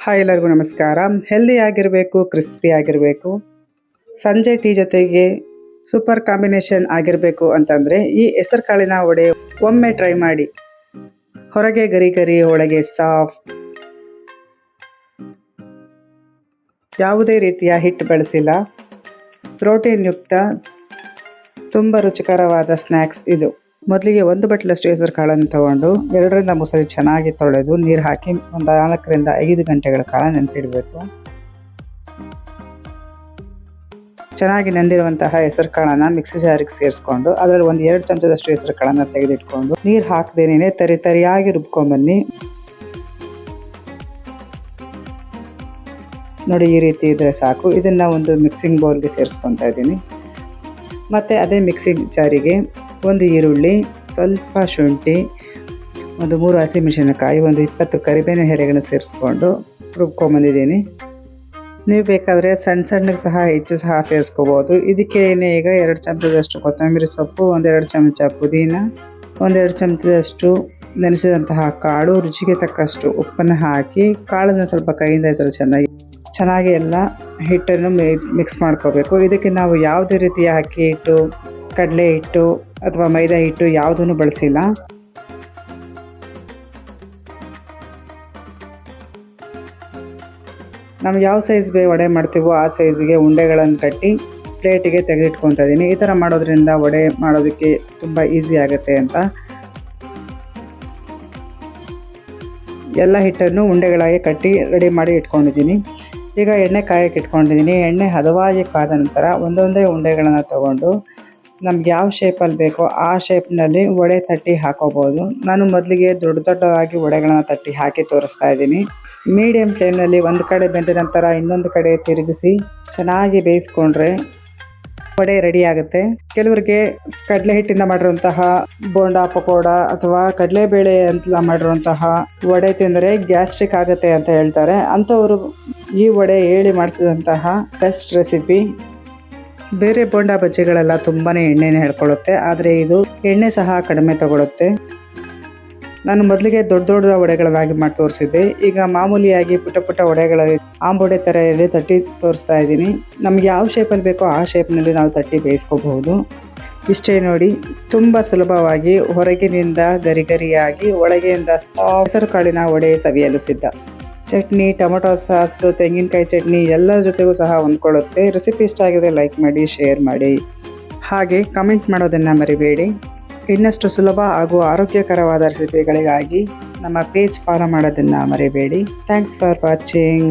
Hi, ಎಲ್ಲರಿಗೂ ನಮಸ್ಕಾರ. Healthy ಆಗಿರಬೇಕು, ಕ್ರಿಸ್ಪಿ ಆಗಿರಬೇಕು, ಸಂಜೆ ಟೀ ಜೊತೆಗೆ ಸೂಪರ್ ಕಾಂಬಿನೇಷನ್ ಆಗಿರಬೇಕು ಅಂತಂದರೆ ಈ ಹೆಸರು ಕಾಳಿನ ವಡೆ ಒಮ್ಮೆ ಟ್ರೈ ಮಾಡಿ. ಹೊರಗೆ ಗರಿ ಗರಿ, ಒಳಗೆ ಸಾಫ್ಟ್. ಯಾವುದೇ ರೀತಿಯ ಹಿಟ್ಟು ಬಳಸಿಲ್ಲ. ಪ್ರೋಟೀನ್ ಯುಕ್ತ ತುಂಬ ರುಚಿಕರವಾದ ಸ್ನ್ಯಾಕ್ಸ್ ಇದು. ಮೊದಲಿಗೆ 1 ಬಟ್ಲಷ್ಟು ಹೆಸರು ಕಾಳನ್ನು ತಗೊಂಡು 2 3 ಸರಿ ಚೆನ್ನಾಗಿ ತೊಳೆದು ನೀರು ಹಾಕಿ ಒಂದು 4 ರಿಂದ 5 ಗಂಟೆಗಳ ಕಾಲ ನೆನೆಸಿಡಬೇಕು. ಚೆನ್ನಾಗಿ ನೆಂದಿರುವಂತಹ ಹೆಸರು ಕಾಳನ್ನು ಮಿಕ್ಸಿ ಜಾರಿಗೆ ಸೇರಿಸ್ಕೊಂಡು ಅದರಲ್ಲಿ 1-2 ಚಮಚದಷ್ಟು ಹೆಸರು ಕಾಳನ್ನು ತೆಗೆದಿಟ್ಕೊಂಡು ನೀರು ಹಾಕದೇನೆ ತರಿಯಾಗಿ ರುಬ್ಕೊಂಡ್ಬನ್ನಿ. ನೋಡಿ, ಈ ರೀತಿ ಇದ್ದರೆ ಸಾಕು. ಇದನ್ನು ಒಂದು ಮಿಕ್ಸಿಂಗ್ ಬೌಲ್ಗೆ ಸೇರಿಸ್ಕೊತಾ ಇದ್ದೀನಿ. ಮತ್ತು ಅದೇ ಮಿಕ್ಸಿಂಗ್ ಜಾರಿಗೆ 1 ಈರುಳ್ಳಿ, ಸ್ವಲ್ಪ ಶುಂಠಿ, 3 ಹಸಿಮೆಣಸಿನಕಾಯಿ, 20 ಕರಿಬೇವಿನ ಎಲೆಗಳನ್ನು ಸೇರಿಸ್ಕೊಂಡು ರುಬ್ಕೊಂಬಂದಿದ್ದೀನಿ. ನೀವು ಬೇಕಾದರೆ ಸಣ್ಣಗೆ ಸಹ ಹೆಚ್ಚು ಸಹ ಸೇರಿಸ್ಕೋಬೋದು. ಇದಕ್ಕೆ ಈಗ 2 ಚಮಚದಷ್ಟು ಕೊತ್ತಂಬರಿ ಸೊಪ್ಪು, 1-2 ಚಮಚ ಪುದೀನ, 1-2 ಚಮಚದಷ್ಟು ನೆನೆಸಿದಂತಹ ಕಾಳು, ರುಚಿಗೆ ತಕ್ಕಷ್ಟು ಉಪ್ಪನ್ನು ಹಾಕಿ ಕಾಳನ್ನು ಸ್ವಲ್ಪ ಕೈಯಿಂದ ಈ ಥರ ಚೆನ್ನಾಗಿ ಎಲ್ಲ ಹಿಟ್ಟನ್ನು ಮಿಕ್ಸ್ ಮಾಡ್ಕೋಬೇಕು. ಇದಕ್ಕೆ ನಾವು ಯಾವುದೇ ರೀತಿಯ ಅಕ್ಕಿ ಹಿಟ್ಟು, ಕಡಲೆ ಹಿಟ್ಟು ಅಥವಾ ಮೈದಾ ಹಿಟ್ಟು ಯಾವುದನ್ನು ಬಳಸಿಲ್ಲ. ನಾವು ಯಾವ ಸೈಜ್ ವಡೆ ಮಾಡ್ತೀವೋ ಆ ಸೈಜಿಗೆ ಉಂಡೆಗಳನ್ನು ಕಟ್ಟಿ ಪ್ಲೇಟಿಗೆ ತೆಗೆದಿಟ್ಕೊತಾ ಇದ್ದೀನಿ. ಈ ಥರ ಮಾಡೋದ್ರಿಂದ ವಡೆ ಮಾಡೋದಕ್ಕೆ ತುಂಬ ಈಸಿ ಆಗುತ್ತೆ ಅಂತ ಎಲ್ಲ ಹಿಟ್ಟನ್ನು ಉಂಡೆಗಳಾಗಿ ಕಟ್ಟಿ ರೆಡಿ ಮಾಡಿ ಇಟ್ಕೊಂಡಿದ್ದೀನಿ. ಈಗ ಎಣ್ಣೆ ಕಾಯಕ್ಕೆ ಇಟ್ಕೊಂಡಿದ್ದೀನಿ. ಎಣ್ಣೆ ಹದವಾಗಿ ಕಾದ ನಂತರ ಒಂದೊಂದೇ ಉಂಡೆಗಳನ್ನು ತಗೊಂಡು ನಮ್ಗೆ ಯಾವ ಶೇಪಲ್ಲಿ ಬೇಕೋ ಆ ಶೇಪ್ನಲ್ಲಿ ವಡೆ ತಟ್ಟಿ ಹಾಕೋಬೋದು. ನಾನು ಮೊದಲಿಗೆ ದೊಡ್ಡದಾಗಿ ವಡೆಗಳನ್ನು ತಟ್ಟಿ ಹಾಕಿ ತೋರಿಸ್ತಾ ಇದ್ದೀನಿ. ಮೀಡಿಯಮ್ ಫ್ಲೇಮ್ನಲ್ಲಿ ಒಂದು ಕಡೆ ಬೆಂದ ನಂತರ ಇನ್ನೊಂದು ಕಡೆ ತಿರುಗಿಸಿ ಚೆನ್ನಾಗಿ ಬೇಯಿಸ್ಕೊಂಡ್ರೆ ವಡೆ ರೆಡಿ ಆಗುತ್ತೆ. ಕೆಲವರಿಗೆ ಕಡಲೆ ಹಿಟ್ಟಿಂದ ಮಾಡಿರುವಂತಹ ಬೋಂಡಾ, ಪಕೋಡ ಅಥವಾ ಕಡಲೆಬೇಳೆ ಅಂತ ಮಾಡಿರುವಂತಹ ವಡೆ ತಿಂದರೆ ಗ್ಯಾಸ್ಟ್ರಿಕ್ ಆಗುತ್ತೆ ಅಂತ ಹೇಳ್ತಾರೆ. ಅಂಥವರು ಈ ವಡೆ ಹೇಳಿ ಮಾಡಿಸಿದಂತಹ ಬೆಸ್ಟ್ ರೆಸಿಪಿ. ಬೇರೆ ಬೋಂಡಾ ಬಜ್ಜಿಗಳೆಲ್ಲ ತುಂಬಾ ಎಣ್ಣೆನೇ ಹೇಳ್ಕೊಳ್ಳುತ್ತೆ, ಆದರೆ ಇದು ಎಣ್ಣೆ ಸಹ ಕಡಿಮೆ ತಗೊಳುತ್ತೆ. ನಾನು ಮೊದಲಿಗೆ ದೊಡ್ಡ ವಡೆಗಳಾಗಿ ಮಾಡಿ ತೋರಿಸಿದ್ದೆ. ಈಗ ಮಾಮೂಲಿಯಾಗಿ ಪುಟ್ಟ ವಡೆಗಳಲ್ಲಿ ಆಂಬೊಡೆ ಥರ ತಟ್ಟಿ ತೋರಿಸ್ತಾ ಇದ್ದೀನಿ. ನಮ್ಗೆ ಯಾವ ಶೇಪಲ್ಲಿ ಬೇಕೋ ಆ ಶೇಪ್ನಲ್ಲಿ ನಾವು ತಟ್ಟಿ ಬೇಯಿಸ್ಕೋಬಹುದು. ಇಷ್ಟೇ ನೋಡಿ, ತುಂಬ ಸುಲಭವಾಗಿ ಹೊರಗಿನಿಂದ ಗರಿಯಾಗಿ ಒಳಗೆಯಿಂದ ಹೆಸರು ಕಾಳಿನ ವಡೆ ಸವಿಯಲು ಸಿದ್ಧ. ಚಟ್ನಿ, ಟೊಮೊಟೊ ಸಾಸ್, ತೆಂಗಿನಕಾಯಿ ಚಟ್ನಿ ಎಲ್ಲರ ಜೊತೆಗೂ ಸಹ ಹೊಂದ್ಕೊಳ್ಳುತ್ತೆ. ರೆಸಿಪಿ ಇಷ್ಟ ಆಗಿದ್ರೆ ಲೈಕ್ ಮಾಡಿ, ಶೇರ್ ಮಾಡಿ, ಹಾಗೆ ಕಮೆಂಟ್ ಮಾಡೋದನ್ನು ಮರಿಬೇಡಿ. ಇನ್ನಷ್ಟು ಸುಲಭ ಹಾಗೂ ಆರೋಗ್ಯಕರವಾದ ರೆಸಿಪಿಗಳಿಗಾಗಿ ನಮ್ಮ ಪೇಜ್ ಫಾಲೋ ಮಾಡೋದನ್ನು ಮರಿಬೇಡಿ. Thanks for watching.